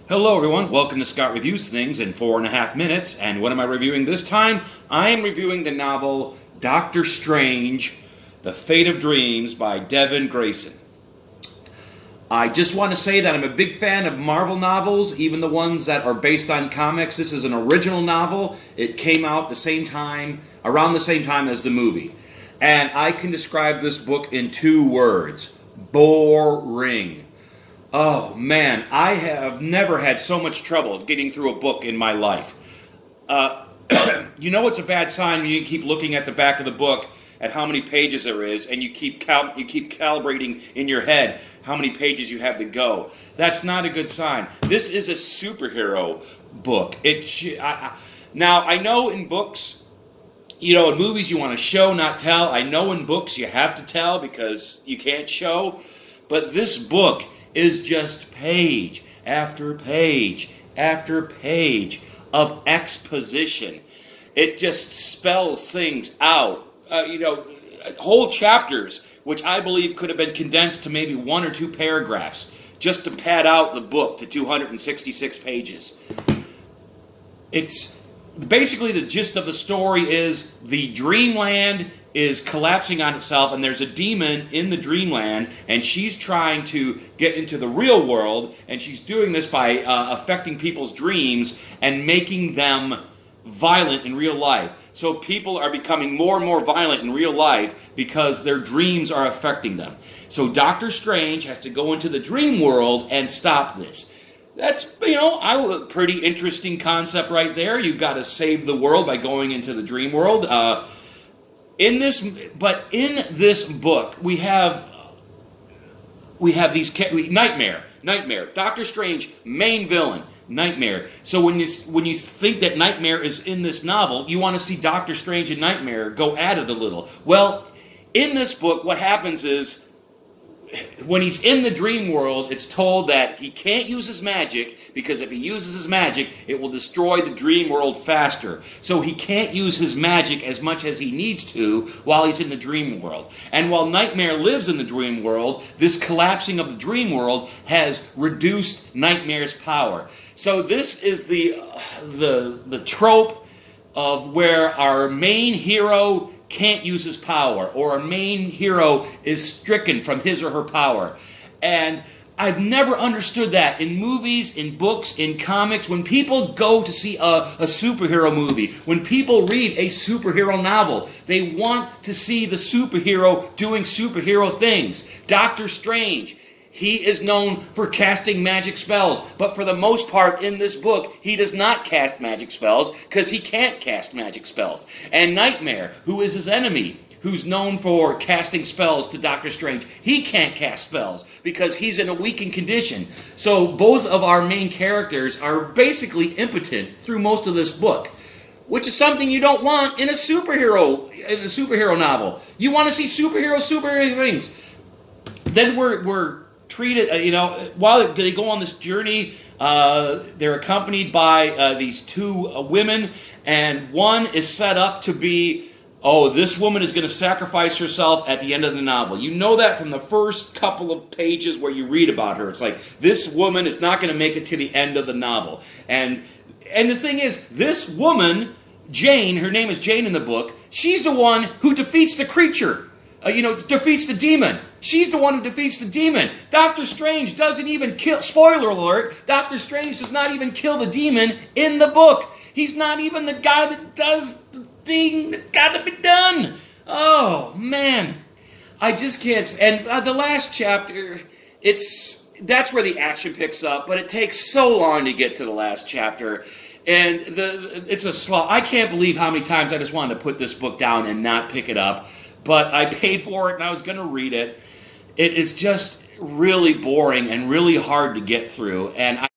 Hello everyone, welcome to Scott Reviews Things in 4.5 minutes. And what am I reviewing this time? I am reviewing the novel Doctor Strange, The Fate of Dreams by Devin Grayson. I just want to say that I'm a big fan of Marvel novels, even the ones that are based on comics. This is an original novel. It came out around the same time as the movie. And I can describe this book in 2 words: boring. Oh man, I have never had so much trouble getting through a book in my life. You know it's a bad sign when you keep looking at the back of the book at how many pages there is, and you keep calibrating in your head how many pages you have to go. That's not a good sign. This is a superhero book. Now I know in books, in movies you want to show, not tell. I know in books you have to tell because you can't show. But this book is just page after page after page of exposition. It just spells things out. Whole chapters, which I believe could have been condensed to maybe 1 or 2 paragraphs, just to pad out the book to 266 pages. It's basically the gist of the story is the dreamland is collapsing on itself, and there's a demon in the dreamland, and she's trying to get into the real world, and she's doing this by affecting people's dreams and making them violent in real life. So people are becoming more and more violent in real life because their dreams are affecting them. So Doctor Strange has to go into the dream world and stop this. That's, a pretty interesting concept right there. You've got to save the world by going into the dream world. In this book, we have these Nightmare, Doctor Strange, main villain, Nightmare. So when you think that Nightmare is in this novel, you want to see Doctor Strange and Nightmare go at it a little. Well, in this book, what happens is, when he's in the dream world, it's told that he can't use his magic because if he uses his magic, it will destroy the dream world faster. So he can't use his magic as much as he needs to while he's in the dream world. And while Nightmare lives in the dream world, this collapsing of the dream world has reduced Nightmare's power. So this is the trope of where our main hero can't use his power, or a main hero is stricken from his or her power. And I've never understood that in movies, in books, in comics. When people go to see a superhero movie, when people read a superhero novel, they want to see the superhero doing superhero things. Doctor Strange, he is known for casting magic spells, but for the most part in this book, he does not cast magic spells because he can't cast magic spells. And Nightmare, who is his enemy, who's known for casting spells to Doctor Strange, he can't cast spells because he's in a weakened condition. So both of our main characters are basically impotent through most of this book, which is something you don't want in a superhero novel. You want to see superhero things. Then we're treated, while they go on this journey, they're accompanied by these 2 women, and one is set up to be, this woman is going to sacrifice herself at the end of the novel. You know that from the first couple of pages where you read about her. It's like, this woman is not going to make it to the end of the novel. And the thing is, this woman, Jane, her name is Jane in the book, she's the one who defeats the creature. Defeats the demon. She's the one who defeats the demon. Doctor Strange doesn't even kill, spoiler alert, Doctor Strange does not even kill the demon in the book. He's not even the guy that does the thing that's got to be done. Oh, man. I just can't. And the last chapter, that's where the action picks up, but it takes so long to get to the last chapter. And it's a slog. I can't believe how many times I just wanted to put this book down and not pick it up. But I paid for it and I was going to read it. It is just really boring and really hard to get through. And